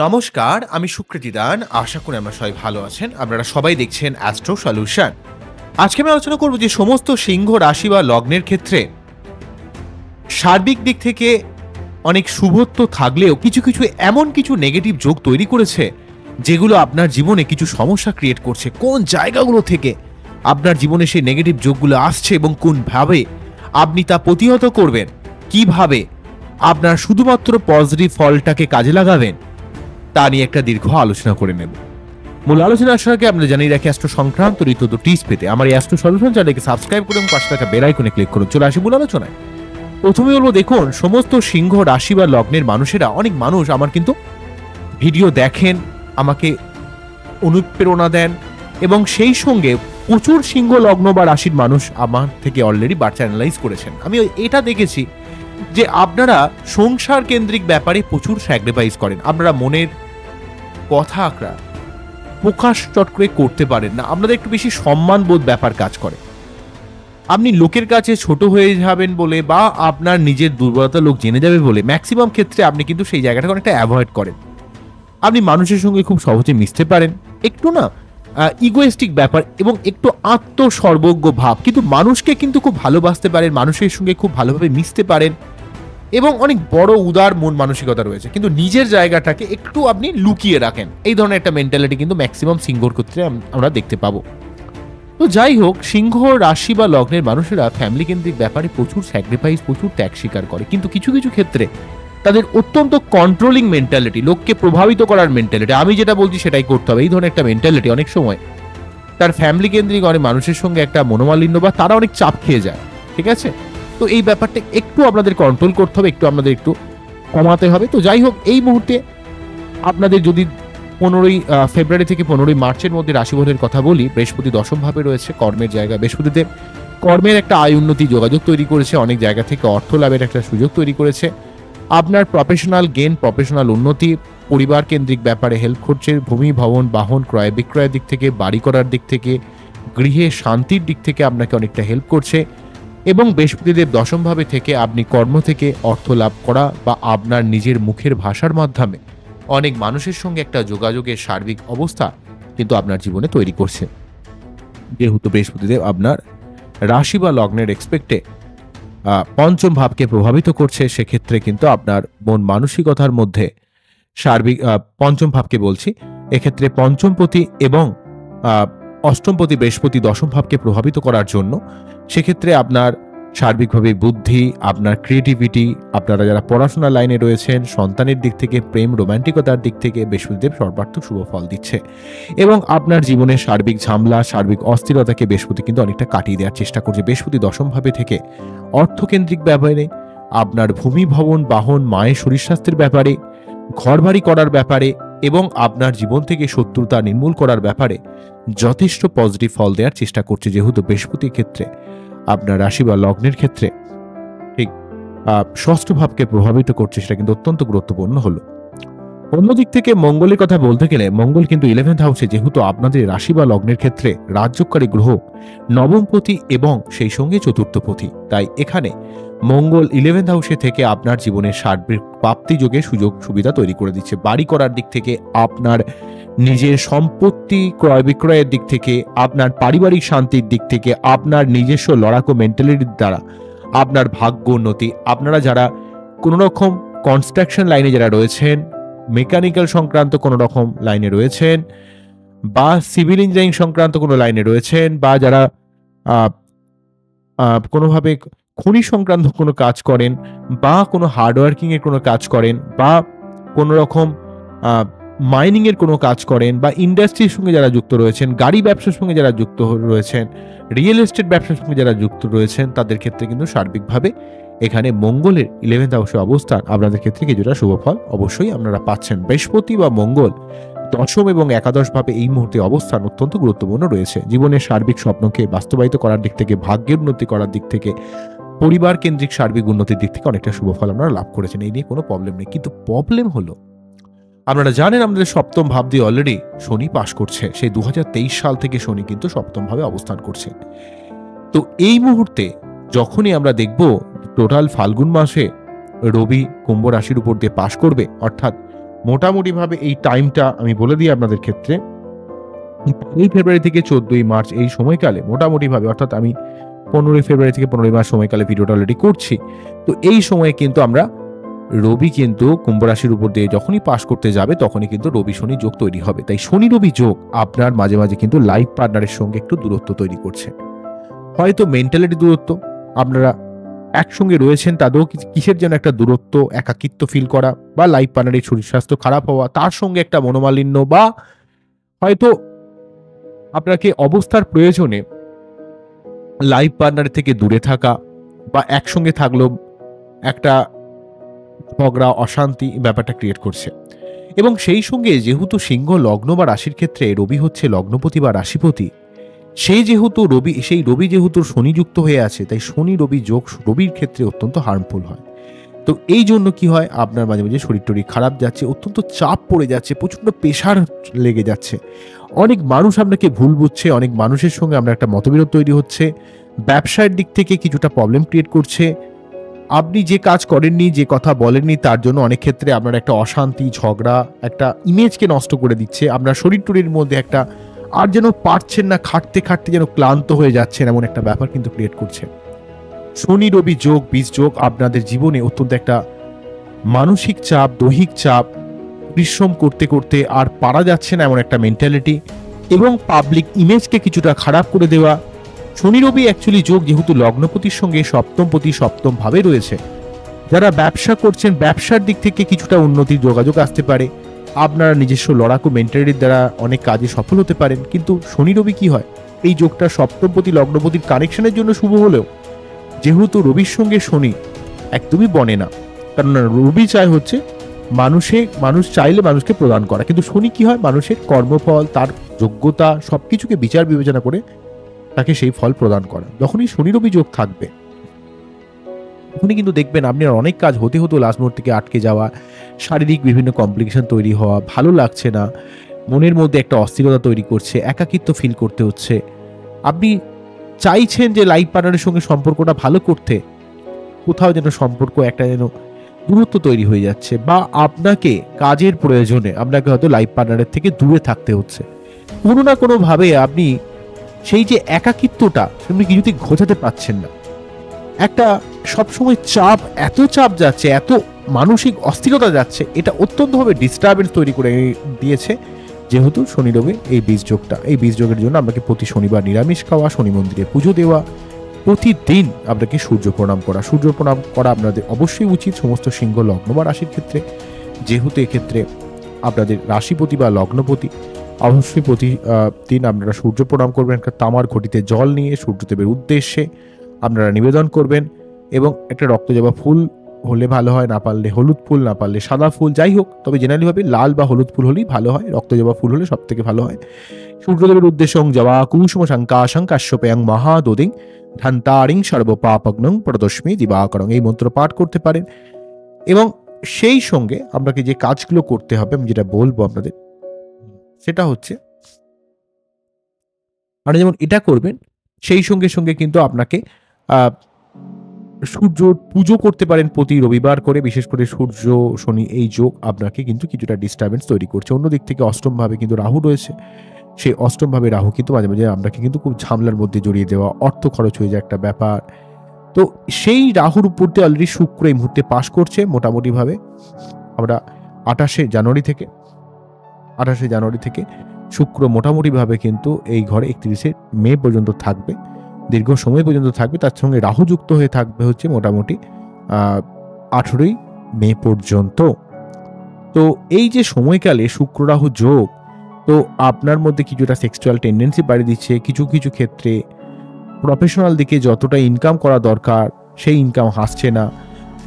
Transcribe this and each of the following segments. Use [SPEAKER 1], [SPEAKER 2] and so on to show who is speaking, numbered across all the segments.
[SPEAKER 1] নমস্কার, আমি সুকৃতি দান। আশা করি আমরা সবাই ভালো আছেন। আপনারা সবাই দেখছেন অ্যাস্ট্রো সলিউশন। আজকে আমি আলোচনা করব যে সমস্ত সিংহ রাশি বা লগ্নের ক্ষেত্রে সার্বিক দিক থেকে অনেক শুভত্ব থাকলেও কিছু কিছু এমন কিছু নেগেটিভ যোগ তৈরি করেছে যেগুলো আপনার জীবনে কিছু সমস্যা ক্রিয়েট করছে। কোন জায়গাগুলো থেকে আপনার জীবনে সেই নেগেটিভ যোগগুলো আসছে এবং কোনভাবে আপনি তা প্রতিহত করবেন, কিভাবে আপনার শুধুমাত্র পজিটিভ ফলটাকে কাজে লাগাবেন, তা নিয়ে একটা দীর্ঘ আলোচনা করে নেব। মূল আলোচনা আসার আগে আপনারা জানিয়ে রাখি অ্যাস্ট্রো সংক্রান্ত ঋতু টিপস পেতে আমার এই অ্যাস্ট্রো সলিউশন চ্যানেলকে সাবস্ক্রাইব করুন, পাশে থাকা বেল আইকনে ক্লিক করুন। চলে আসি মূল আলোচনায়। প্রথমে বলবো, দেখুন, সমস্ত সিংহ রাশি বা লগ্নের মানুষেরা, অনেক মানুষ আমার কিন্তু ভিডিও দেখেন, আমাকে অনুপ্রেরণা দেন এবং সেই সঙ্গে প্রচুর সিংহ লগ্ন বা রাশির মানুষ আমার থেকে অলরেডি বার্থ অ্যানালাইজ করেছেন। আমি এটা দেখেছি যে আপনারা সংসার কেন্দ্রিক ব্যাপারে প্রচুর স্যাক্রিফাইস করেন। আপনারা মনের কথা আঁকড়া প্রকাশ চট করে করতে পারেন না। আপনাদের একটু বেশি সম্মানবোধ ব্যাপার কাজ করে। আপনি লোকের কাছে ছোট হয়ে যাবেন বলে বা আপনার নিজের দুর্বলতা লোক জেনে যাবে বলে ম্যাক্সিমাম ক্ষেত্রে আপনি কিন্তু সেই জায়গাটাকে অনেকটা অ্যাভয়েড করেন। আপনি মানুষের সঙ্গে খুব সহজে মিশতে পারেন, একটু না ইগোয়েস্টিক ব্যাপার এবং একটু আত্মসর্বজ্ঞ ভাব, কিন্তু মানুষকে কিন্তু খুব ভালোবাসতে পারেন, মানুষের সঙ্গে খুব ভালোভাবে মিশতে পারেন এবং অনেক বড় উদার মন মানসিকতা রয়েছে, কিন্তু নিজের জায়গাটাকে একটু আপনি লুকিয়ে রাখেন। এই ধরনের একটা মেন্টালিটি কিন্তু ম্যাক্সিমাম সিংহর ক্ষেত্রে আমরা দেখতে পাবো। তো যাই হোক, সিংহ রাশি বা লগ্নের মানুষেরা ফ্যামিলি কেন্দ্রিক ব্যাপারে প্রচুর স্যাক্রিফাইস, প্রচুর ত্যাগ স্বীকার করে, কিন্তু কিছু কিছু ক্ষেত্রে তাদের অত্যন্ত কন্ট্রোলিং মেন্টালিটি, লোককে প্রভাবিত করার মেন্টালিটি, আমি যেটা বলছি সেটাই করতে হবে, এই ধরনের একটা মেন্টালিটি অনেক সময় তার ফ্যামিলি কেন্দ্রিক অনেক মানুষের সঙ্গে একটা মনোমালিন্য বা তারা অনেক চাপ খেয়ে যায়। ঠিক আছে, তো এই ব্যাপারটা একটু আপনাদের কন্ট্রোল করতে হবে, একটু আপনাদের একটু কমাতে হবে। তো যাই হোক, এই মুহূর্তে আপনাদের যদি 15ই ফেব্রুয়ারি থেকে 15ই মার্চের মধ্যে রাশিফলের কথা বলি, বৃহস্পতি দশম ভাবে রয়েছে, কর্মের জায়গা। বৃহস্পতিতে কর্মের একটা আয় উন্নতি যোগাযোগ তৈরি করেছে, অনেক জায়গা থেকে অর্থ লাভের একটা সুযোগ তৈরি করেছে। আপনার প্রফেশনাল গেন, প্রফেশনাল উন্নতি, পরিবার কেন্দ্রিক ব্যাপারে হেল্প করছে, ভূমি ভবন বাহন ক্রয় বিক্রয়ের দিক থেকে, বাড়ি করার দিক থেকে, গৃহে শান্তির দিক থেকে আপনাকে অনেকটা হেল্প করছে। এবং বৃহস্পতিদেব দশমভাবে থেকে আপনি কর্ম থেকে অর্থ লাভ করা বা আপনার নিজের মুখের ভাষার মাধ্যমে অনেক মানুষের সঙ্গে একটা যোগাযোগের সার্বিক অবস্থা কিন্তু আপনার জীবনে তৈরি করছে। যেহেতু বৃহস্পতিদেব আপনার রাশি বা লগ্নের এক্সপেক্টে পঞ্চম ভাবকে প্রভাবিত করছে, সেক্ষেত্রে কিন্তু আপনার মন মানসিকতার মধ্যে সার্বিক পঞ্চম ভাবকে বলছি, এক্ষেত্রে পঞ্চমপতি এবং অষ্টমপতি বৃহস্পতি দশম ভাবকে প্রভাবিত করার জন্য সেক্ষেত্রে আপনার সার্বিকভাবে বুদ্ধি, আপনার ক্রিয়েটিভিটি, আপনারা যারা পড়াশোনার লাইনে রয়েছেন, সন্তানের দিক থেকে, প্রেম রোমান্টিকতার দিক থেকে বৃহস্পতিদেব সর্বার্থক শুভ ফল দিচ্ছে এবং আপনার জীবনের সার্বিক ঝামেলা, সার্বিক অস্থিরতাকে বৃহস্পতি কিন্তু অনেকটা কাটিয়ে দেওয়ার চেষ্টা করছে। বৃহস্পতি দশম ভাবে থেকে অর্থকেন্দ্রিক ব্যাপারে, আপনার ভূমি ভবন বাহন, মায়ের শরীর স্বাস্থ্যের ব্যাপারে, ঘর বাড়ি করার ব্যাপারে এবং আপনার জীবন থেকে শত্রুতা নির্মূল করার ব্যাপারে যথেষ্ট পজিটিভ ফল দেওয়ার চেষ্টা করছে। যেহেতু বৃহস্পতির ক্ষেত্রে আপনার রাশি বা লগ্নের ক্ষেত্রে ঠিক ষষ্ঠ ভাবকে প্রভাবিত করছে, সেটা কিন্তু অত্যন্ত গুরুত্বপূর্ণ হলো। অন্যদিক থেকে মঙ্গলের কথা বলতে গেলে, মঙ্গল কিন্তু 11th হাউসে, যেহেতু আপনাদের রাশি বা লগ্নের ক্ষেত্রে রাজ্যকারী গ্রহ, নবমপতি এবং সেই সঙ্গে চতুর্থপতি, তাই এখানে মঙ্গল 11th হাউসে থেকে আপনার জীবনের সার্বিক প্রাপ্তি যোগের সুযোগ সুবিধা তৈরি করে দিচ্ছে। বাড়ি করার দিক থেকে, আপনার নিজের সম্পত্তি ক্রয় বিক্রয়ের দিক থেকে, আপনার পারিবারিক শান্তির দিক থেকে, আপনার নিজস্ব লড়াকু মেন্টালিটির দ্বারা আপনার ভাগ্য উন্নতি। আপনারা যারা কোনো রকম কনস্ট্রাকশন লাইনে যারা রয়েছেন, মেকানিক্যাল সংক্রান্ত কোনো রকম লাইনে রয়েছেন বা সিভিল ইঞ্জিনিয়ারিং সংক্রান্ত কোনো লাইনে রয়েছেন বা যারা কোনোভাবে খনি সংক্রান্ত কোনো কাজ করেন বা কোনো হার্ডওয়ার্কিং এর কোনো কাজ করেন বা কোনো রকম মাইনিং এর কোনো কাজ করেন বা ইন্ডাস্ট্রির সঙ্গে যারা যুক্ত রয়েছেন, গাড়ি ব্যবসার সঙ্গে যারা যুক্ত রয়েছেন, রিয়েল এস্টেট ব্যবসার সঙ্গে যারা যুক্ত রয়েছেন, তাদের ক্ষেত্রে কিন্তু সার্বিকভাবে এখানে মঙ্গলের 11th হাউসে অবস্থান আপনাদের ক্ষেত্রে কিছুটা শুভ ফল অবশ্যই আপনারা পাচ্ছেন। বৃহস্পতি বা মঙ্গল দশম এবং একাদশ ভাবে এই মুহূর্তে অবস্থান অত্যন্ত গুরুত্বপূর্ণ রয়েছে। জীবনের সার্বিক স্বপ্নকে বাস্তবায়িত করার দিক থেকে, ভাগ্যের উন্নতি করার দিক থেকে, পরিবার কেন্দ্রিক সার্বিক উন্নতির দিক থেকে অনেকটা শুভ ফল আপনারা লাভ করেছেন। এই নিয়ে কোনো প্রবলেম নেই, কিন্তু প্রবলেম হলো, আপনারা জানেন আমাদের সপ্তম ভাব দিয়ে অলরেডি শনি পাস করছে। সেই 2023 সাল থেকে শনি কিন্তু সপ্তম ভাবে অবস্থান করছে। তো এই মুহূর্তে যখনই আমরা দেখব টোটাল ফাল্গুন মাসে রবি কুম্ভ রাশির উপর দিয়ে পাস করবে, অর্থাৎ মোটামুটিভাবে এই টাইমটা আমি বলে দিই আপনাদের ক্ষেত্রে, 5ই ফেব্রুয়ারি থেকে 14ই মার্চ এই সময়কালে মোটামুটিভাবে, অর্থাৎ আমি 15ই ফেব্রুয়ারি থেকে 15ই মার্চ সময়কালে ভিডিওটা অলরেডি করছি। তো এই সময়ে কিন্তু আমরা রবি কিন্তু কুম্ভ রাশির উপর দিয়ে যখনই পাস করতে যাবে তখনই কিন্তু রবি শনি যোগ তৈরি হবে। তাই শনি রবি যোগ আপনার মাঝে মাঝে কিন্তু লাইফ পার্টনারের সঙ্গে একটু দূরত্ব তৈরি করছে। হয়তো মেন্টালিটি দূরত্ব, আপনারা একসঙ্গে রয়েছেন তাদেরও কিসের যেন একটা দূরত্ব, একাকিত্ব ফিল করা, বা লাইফ পার্টনারের শরীর স্বাস্থ্য খারাপ হওয়া, তার সঙ্গে একটা মনোমালিন্য, বা হয়তো আপনাকে অবস্থার প্রয়োজনে লাইফ পার্টনার থেকে দূরে থাকা, বা একসঙ্গে থাকলেও একটা ঝগড়া অশান্তি ব্যাপারটা ক্রিয়েট করছে। এবং সেই সঙ্গে যেহেতু সিংহ লগ্ন বা রাশির ক্ষেত্রে রবি হচ্ছে লগ্নপতি বা রাশিপতি, সেই রবি যেহেতু শনিযুক্ত হয়ে আছে, তাই শনি রবি যোগ রবির ক্ষেত্রে অত্যন্ত হার্মফুল হয়। তো এই জন্য কি হয়, আপনার মাঝে মাঝে শরীর টরীর খারাপ যাচ্ছে, অত্যন্ত চাপ পড়ে যাচ্ছে, প্রচণ্ড প্রেশার লেগে যাচ্ছে, অনেক মানুষ আপনাকে ভুল বুঝছে, অনেক মানুষের সঙ্গে আপনার একটা মতবিরোধ তৈরি হচ্ছে, ব্যবসার দিক থেকে কিছুটা প্রবলেম ক্রিয়েট করছে, আপনি যে কাজ করেননি, যে কথা বলেননি, তার জন্য অনেক ক্ষেত্রে আপনার একটা অশান্তি, ঝগড়া, একটা ইমেজকে নষ্ট করে দিচ্ছে, আপনার শরীর টরীর মধ্যে একটা আর যেন পারছেন না, খাটতে খাটতে যেন ক্লান্ত হয়ে যাচ্ছেন, এমন একটা ব্যাপার কিন্তু ক্রিয়েট করছে। শনি রবি যোগ, বীজ যোগ আপনাদের জীবনে অত্যন্ত একটা মানসিক চাপ, দৈহিক চাপ, পরিশ্রম করতে করতে আর পারা যাচ্ছে না এমন একটা মেন্টালিটি, এবং পাবলিক ইমেজকে কিছুটা খারাপ করে দেওয়া। শনি রবি অ্যাকচুয়ালি যোগ যেহেতু লগ্নপতির সঙ্গে সপ্তমপতি সপ্তম ভাবে রয়েছে, যারা ব্যবসা করছেন ব্যবসার দিক থেকে কিছুটা উন্নতির যোগাযোগ আসতে পারে, আপনারা নিজস্ব লড়াকু মেন্টালিটির দ্বারা অনেক কাজে সফল হতে পারেন। কিন্তু শনি রবি কি হয়, এই যোগটা সপ্তমপতি লগ্নপতির কানেকশনের জন্য শুভ হলেও যেহেতু রবির সঙ্গে শনি একদমই বনে না, কারণ রবি চায় হচ্ছে মানুষ চাইলে মানুষকে প্রদান করা, কিন্তু শনি কি হয়, মানুষের কর্মফল, তার যোগ্যতা সবকিছুকে বিচার বিবেচনা করে তাকে সেই ফল প্রদান করা। যখনই শনি রবি যোগ থাকবে তখনই কিন্তু দেখবেন আপনার অনেক কাজ হতে হতো লাস্ট মুহূর্তে থেকে আটকে যাওয়া, শারীরিক বিভিন্ন কমপ্লিকেশন তৈরি হওয়া, ভালো লাগছে না, মনের মধ্যে একটা অস্থিরতা তৈরি করছে, একাকিত্ব ফিল করতে হচ্ছে, আপনি চাইছেন যে লাইফ পার্টনারের সঙ্গে সম্পর্কটা ভালো করতে, কোথাও যেন সম্পর্ক একটা যেন দূরত্ব তৈরি হয়ে যাচ্ছে, বা আপনাকে কাজের প্রয়োজনে আপনাকে হয়তো লাইফ পার্টনারের থেকে দূরে থাকতে হচ্ছে। কোনো না কোনোভাবে আপনি সেই যে একাকিত্বটা আপনি কিছুতেই ঘোচাতে পারছেন না, একটা সবসময় চাপ, এত চাপ যাচ্ছে, এত মানসিক অস্থিরতা যাচ্ছে, এটা অত্যন্তভাবে ডিস্টারবেন্স তৈরি করে দিয়েছে। যেহেতু শনি রবি এই বীজ যোগের জন্য আপনাকে প্রতি শনিবার নিরামিষ খাওয়া, শনি মন্দিরে পুজো দেওয়া, প্রতিদিন আপনাকে সূর্য প্রণাম করা আপনাদের অবশ্যই উচিত সমস্ত সিংহ লগ্ন বা রাশির ক্ষেত্রে। যেহেতু এক্ষেত্রে আপনাদের রাশিপতি বা লগ্নপতি, অবশ্যই প্রতিদিন আপনারা সূর্য প্রণাম করবেন, একটা তামার ঘটিতে জল নিয়ে সূর্যদেবের উদ্দেশ্যে আপনারা নিবেদন করবেন, এবং একটা রক্তজবা ফুল হলে ভালো হয়, না পারলে হলুদ ফুল, না পারলে সাদা ফুল, যাই হোক, তবে জেনারেলিভাবে লাল বা হলুদ ফুল হলেই ভালো হয়, রক্তজবা ফুল হলে সব থেকে ভালো হয়। সূর্যদেবের উদ্দেশ্যে জবা কুসুম শঙ্কাশ্যপয়ং মহাদোদিং ধান্তারিং সর্বপাপগ্নং প্রদস্মি দিবাকরং এই মন্ত্র পাঠ করতে পারেন। এবং সেই সঙ্গে আপনাকে যে কাজগুলো করতে হবে, আমি যেটা বলবো আপনাদের, সেটা হচ্ছে মানে যেমন এটা করবেন, সেই সঙ্গে সঙ্গে কিন্তু আপনাকে সূর্য পুজো করতে পারেন প্রতি রবিবার করে। বিশেষ করে সূর্য শনি এই যোগ আপনাকে কিন্তু কিছুটা ডিস্টারবেন্স তৈরি করছে। অন্যদিক থেকে অষ্টমভাবে কিন্তু রাহু রয়েছে, সেই অষ্টমভাবে রাহু কিন্তু মাঝে মাঝে আপনাকে কিন্তু খুব ঝামেলার মধ্যে জড়িয়ে দেওয়া, অর্থ খরচ হয়ে যায় একটা ব্যাপার। তো সেই রাহুর উপর দিয়ে অলরেডি শুক্র এই মুহূর্তে পাস করছে মোটামুটিভাবে। আমরা 28শে জানুয়ারি থেকে শুক্র মোটামুটিভাবে কিন্তু এই ঘরে 31শে মে পর্যন্ত থাকবে, দীর্ঘ সময় পর্যন্ত থাকবে। তার সঙ্গে রাহু যুক্ত হয়ে থাকবে হচ্ছে মোটামুটি 18ই মে পর্যন্ত। তো এই যে সময়কালে শুক্র রাহু যোগ, তো আপনার মধ্যে কিছুটা সেক্সুয়াল টেন্ডেন্সি বাড়িয়ে দিচ্ছে, কিছু কিছু ক্ষেত্রে প্রফেশনাল দিকে যতটা ইনকাম করা দরকার সেই ইনকাম আসছে না,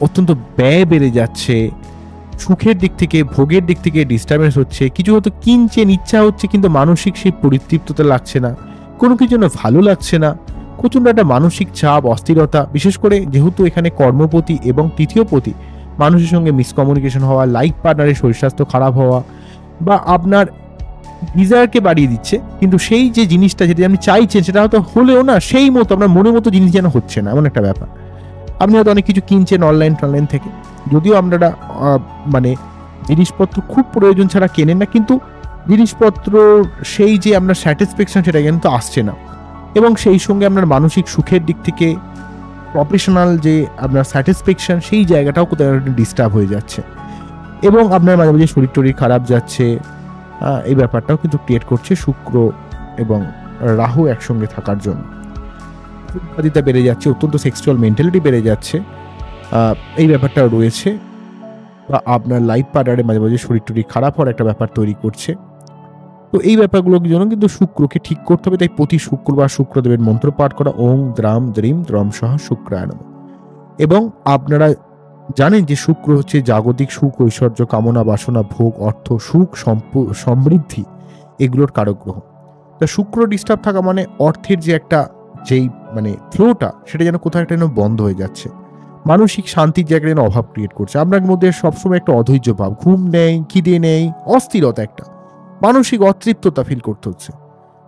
[SPEAKER 1] অত্যন্ত ব্যয় বেড়ে যাচ্ছে, সুখের দিক থেকে ভোগের দিক থেকে ডিস্টারবেন্স হচ্ছে, কিছু হয়তো কিনছেন, ইচ্ছা হচ্ছে, কিন্তু মানসিক সেই পরিতৃপ্ততা লাগছে না, কোনো কিছু জন্য ভালো লাগছে না, প্রচণ্ড একটা মানসিক চাপ, অস্থিরতা। বিশেষ করে যেহেতু এখানে কর্মপতি এবং তৃতীয়পতি, মানুষের সঙ্গে মিসকমিউনিকেশন হওয়া, লাইফ পার্টনারের শরীর স্বাস্থ্য খারাপ হওয়া, বা আপনার ডিজায়ারকে বাড়িয়ে দিচ্ছে, কিন্তু সেই যে জিনিসটা যেটা আপনি চাইছেন সেটা হয়তো হলেও না সেই মতো আপনার মনের মতো জিনিস যেন হচ্ছে না, এমন একটা ব্যাপার। আপনি হয়তো অনেক কিছু কিনছেন অনলাইন থেকে, যদিও আপনারা মানে জিনিসপত্র খুব প্রয়োজন ছাড়া কেনেন না, কিন্তু জিনিসপত্র সেই যে আপনার স্যাটিসফ্যাকশন সেটা কিন্তু আসছে না, এবং সেই সঙ্গে আপনার মানসিক সুখের দিক থেকে প্রফেশনাল যে আপনার স্যাটিসফ্যাকশন সেই জায়গাটাও কোথাও একটু ডিস্টার্ব হয়ে যাচ্ছে, এবং আপনার মাঝে মাঝে শরীর টরীর খারাপ যাচ্ছে। এই ব্যাপারটাও কিন্তু ক্রিয়েট করছে শুক্র এবং রাহু একসঙ্গে থাকার জন্য। উৎপাদিতা বেড়ে যাচ্ছে, অত্যন্ত সেক্সুয়াল মেন্টালিটি বেড়ে যাচ্ছে, এই ব্যাপারটাও রয়েছে। বা আপনার লাইফ পার্টনারে মাঝে মাঝে শরীর টরীর খারাপ হওয়ার একটা ব্যাপার তৈরি করছে। তো এই ব্যাপারগুলোর জন্য কিন্তু শুক্রকে ঠিক করতে হবে। তাই প্রতি শুক্রবার শুক্রদেবের মন্ত্র পাঠ করা, ওং দ্রাম দ্রিম দ্রম সহ শুক্রায় নমঃ। এবং আপনারা জানেন যে শুক্র হচ্ছে জাগতিক সুখ, ঐশ্বর্য, কামনা, বাসনা, ভোগ, অর্থ, সুখ, সমৃদ্ধি এগুলোর কারক গ্রহ। তা শুক্র ডিস্টার্ব থাকা মানে অর্থের যে একটা যেই মানে ফ্লোটা সেটা যেন কোথাও একটা যেন বন্ধ হয়ে যাচ্ছে, মানসিক শান্তির জায়গায় যেন অভাব ক্রিয়েট করছে। আপনার মধ্যে সবসময় একটা অধৈর্য ভাব, ঘুম নেই, খিদে নেই, অস্থিরতা, একটা মানসিক অতৃপ্ততা ফিল করতে হচ্ছে।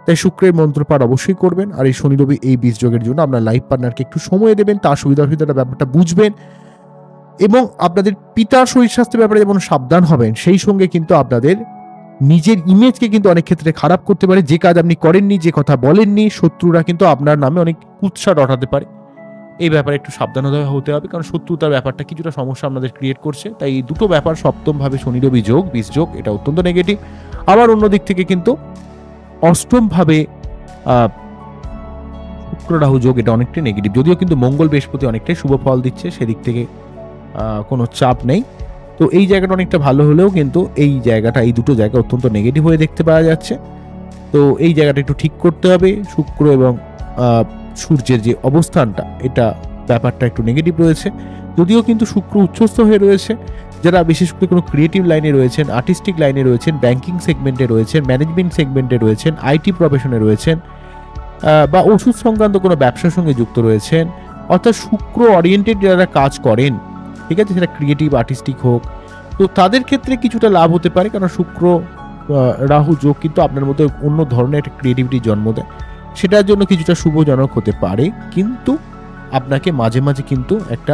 [SPEAKER 1] তাই শুক্রের মন্ত্রপাঠ অবশ্যই করবেন। আর এই শনি রবি এই বীজযোগের জন্য আপনার লাইফ পার্টনারকে একটু সময় দেবেন, তার সুবিধা অসুবিধাটা ব্যাপারটা বুঝবেন, এবং আপনাদের পিতার শরীর স্বাস্থ্যের ব্যাপারে যেমন সাবধান হবেন, সেই সঙ্গে কিন্তু আপনাদের নিজের ইমেজকে কিন্তু অনেক ক্ষেত্রে খারাপ করতে পারে। যে কাজ আপনি করেননি, যে কথা বলেননি, শত্রুরা কিন্তু আপনার নামে অনেক কুৎসা রটাতে পারে। এই ব্যাপারে একটু সাবধান হতে হবে, কারণ শত্রুতার ব্যাপারটা কিছুটা সমস্যা আপনাদের ক্রিয়েট করছে। তাই এই দুটো ব্যাপার, সপ্তমভাবে শনি রবি যোগ, বীজ যোগ, এটা অত্যন্ত নেগেটিভ। আবার অন্য দিক থেকে কিন্তু অষ্টমভাবে শুক্র রাহু যোগ, এটা অনেকটাই নেগেটিভ, যদিও কিন্তু মঙ্গল বৃহস্পতি অনেকটাই শুভ ফল দিচ্ছে, সেদিক থেকে কোনো চাপ নেই। তো এই জায়গাটা অনেকটা ভালো হলেও কিন্তু এই জায়গাটা, এই দুটো জায়গা অত্যন্ত নেগেটিভ হয়ে দেখতে পাওয়া যাচ্ছে। তো এই জায়গাটা একটু ঠিক করতে হবে। শুক্র এবং সূর্যের যে অবস্থানটা, এটা ব্যাপারটা একটু নেগেটিভ রয়েছে, যদিও কিন্তু শুক্র উচ্চস্থ হয়ে রয়েছে। যারা বিশেষ করে কোনো ক্রিয়েটিভ লাইনে রয়েছেন, আর্টিস্টিক লাইনে রয়েছেন, ব্যাংকিং সেগমেন্টে রয়েছেন, ম্যানেজমেন্ট সেগমেন্টে রয়েছেন, আইটি প্রফেশনে রয়েছেন, বা ওষুধ সংক্রান্ত কোনো ব্যবসার সঙ্গে যুক্ত রয়েছেন, অর্থাৎ শুক্র ওরিয়েন্টেড যারা কাজ করেন, ঠিক আছে, সেটা ক্রিয়েটিভ আর্টিস্টিক হোক, তো তাদের ক্ষেত্রে কিছুটা লাভ হতে পারে। কারণ শুক্র রাহু যোগ কিন্তু আপনার মধ্যে অন্য ধরনের একটা ক্রিয়েটিভিটি জন্ম দেয়, সেটার জন্য কিছুটা শুভজনক হতে পারে। কিন্তু আপনাকে মাঝে মাঝে কিন্তু একটা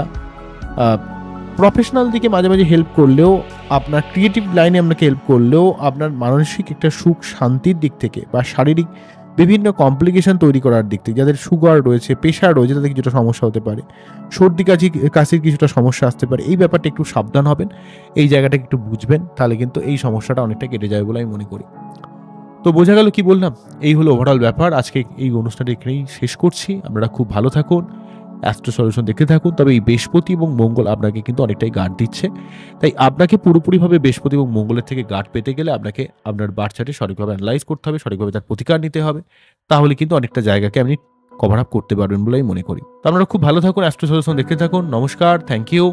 [SPEAKER 1] প্রফেশনাল দিকে মাঝে মাঝে হেল্প করলেও, আপনার ক্রিয়েটিভ লাইনে আপনাকে হেল্প করলেও, আপনার মানসিক একটা সুখ শান্তির দিক থেকে বা শারীরিক বিভিন্ন কমপ্লিকেশন তৈরি করার দিক থেকে, যাদের সুগার রয়েছে, প্রেশার রয়েছে, তাদের কিছুটা সমস্যা হতে পারে, সর্দি কাশির কিছুটা সমস্যা আসতে পারে। এই ব্যাপারটা একটু সাবধান হবেন, এই জায়গাটা একটু বুঝবেন, তাহলে কিন্তু এই সমস্যাটা অনেকটা কেটে যাবে বলে আমি মনে করি। তো বোঝা গেল কি বললাম? এই হলো ওভারঅল ব্যাপার। আজকে এই অনুষ্ঠানটা এখানেই শেষ করছি। আপনারা খুব ভালো থাকুন, অ্যাস্ট্রো সলিউশন দেখতে থাকুন। তবে এই বৃহস্পতি এবং মঙ্গল আপনাকে কিন্তু অনেকটাই গার্ড দিচ্ছে। তাই আপনাকে পুরোপুরিভাবে বৃহস্পতি এবং মঙ্গলের থেকে গার্ড পেতে গেলে আপনাকে আপনার বার্থ চার্টে সঠিকভাবে অ্যানালাইজ করতে হবে, সঠিকভাবে তার প্রতিকার নিতে হবে। তাহলে কিন্তু অনেকটা জায়গাকে আপনি কভার আপ করতে পারবেন বলে আমি মনে করি। তো আপনারা খুব ভালো থাকুন, অ্যাস্ট্রো সলিউশন দেখতে থাকুন। নমস্কার, থ্যাংক ইউ।